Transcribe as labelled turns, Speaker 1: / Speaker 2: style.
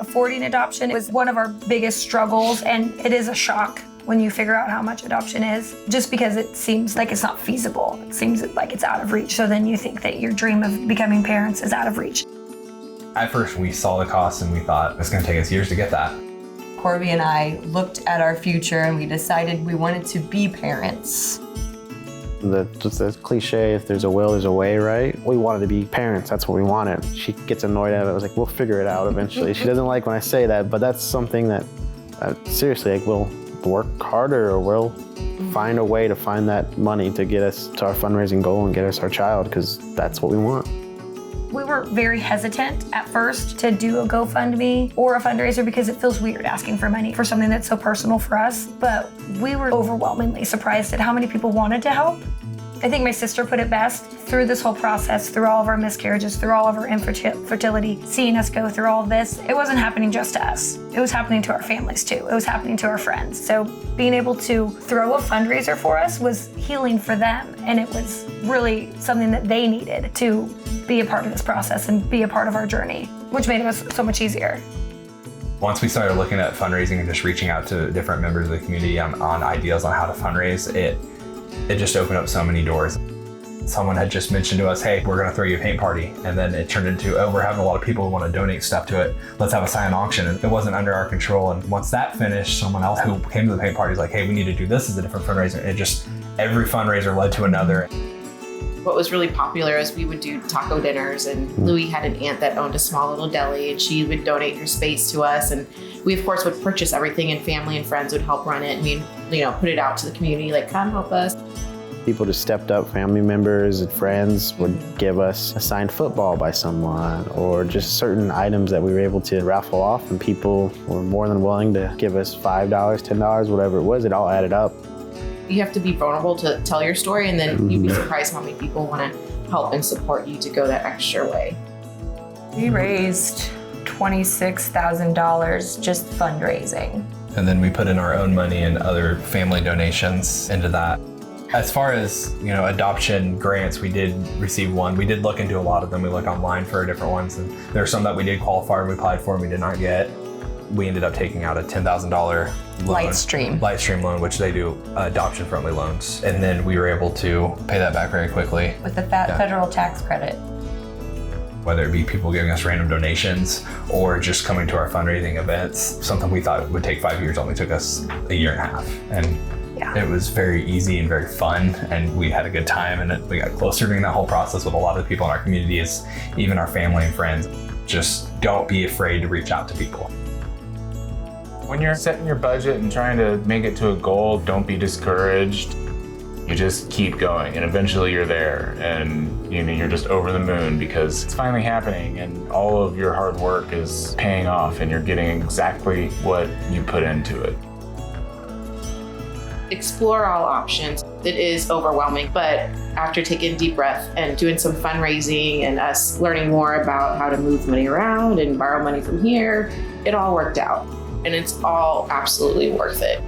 Speaker 1: affording adoption was one of our biggest struggles, and it is a shock when you figure out how much adoption is, just because it seems like it's not feasible. It seems like it's out of reach. So then you think that your dream of becoming parents is out of reach.
Speaker 2: At first we saw the cost and we thought it's going to take us years to get that.
Speaker 3: Corby and I looked at our future and we decided we wanted to be parents.
Speaker 4: Just the cliche, if there's a will, there's a way, right? We wanted to be parents, that's what we wanted. She gets annoyed at it. I was like, we'll figure it out eventually. She doesn't like when I say that, but that's something that, seriously, like, we'll work harder or we'll find a way to find that money to get us to our fundraising goal and get us our child, because that's what we want.
Speaker 1: We were very hesitant at first to do a GoFundMe or a fundraiser because it feels weird asking for money for something that's so personal for us. But we were overwhelmingly surprised at how many people wanted to help. I think my sister put it best. Through this whole process, through all of our miscarriages, through all of our infertility, seeing us go through all of this, it wasn't happening just to us. It was happening to our families too. It was happening to our friends. So being able to throw a fundraiser for us was healing for them. And it was really something that they needed to be a part of this process and be a part of our journey, which made it so much easier.
Speaker 2: Once we started looking at fundraising and just reaching out to different members of the community on ideas on how to fundraise, it just opened up so many doors. Someone had just mentioned to us, hey, we're gonna throw you a paint party. And then it turned into, oh, we're having a lot of people who wanna donate stuff to it. Let's have a silent auction. And it wasn't under our control. And once that finished, someone else who came to the paint party was like, hey, we need to do this as a different fundraiser. And it just, every fundraiser led to another.
Speaker 5: What was really popular is we would do taco dinners, and Louie had an aunt that owned a small little deli, and she would donate her space to us. And we, of course, would purchase everything, and family and friends would help run it. And we'd, put it out to the community, like, come help us.
Speaker 4: People just stepped up, family members and friends would give us a signed football by someone or just certain items that we were able to raffle off, and people were more than willing to give us $5, $10, whatever it was. It all added up.
Speaker 5: You have to be vulnerable to tell your story, and then you'd be surprised how many people want to help and support you to go that extra way.
Speaker 3: We raised $26,000 just fundraising.
Speaker 2: And then we put in our own money and other family donations into that. As far as, adoption grants, we did receive one. We did look into a lot of them. We looked online for different ones, and there are some that we did qualify and we applied for and we did not get. We ended up taking out a $10,000 loan. Lightstream loan, which they do adoption-friendly loans. And then we were able to pay that back very quickly.
Speaker 3: With the federal tax credit.
Speaker 2: Whether it be people giving us random donations or just coming to our fundraising events, something we thought would take 5 years only took us a year and a half. And it was very easy and very fun, and we had a good time, and we got closer during that whole process with a lot of the people in our communities, even our family and friends. Just don't be afraid to reach out to people.
Speaker 6: When you're setting your budget and trying to make it to a goal, don't be discouraged. You just keep going, and eventually you're there, and you're just over the moon because it's finally happening, and all of your hard work is paying off, and you're getting exactly what you put into it.
Speaker 5: Explore all options. It is overwhelming, but after taking a deep breath and doing some fundraising and us learning more about how to move money around and borrow money from here, it all worked out. And it's all absolutely worth it.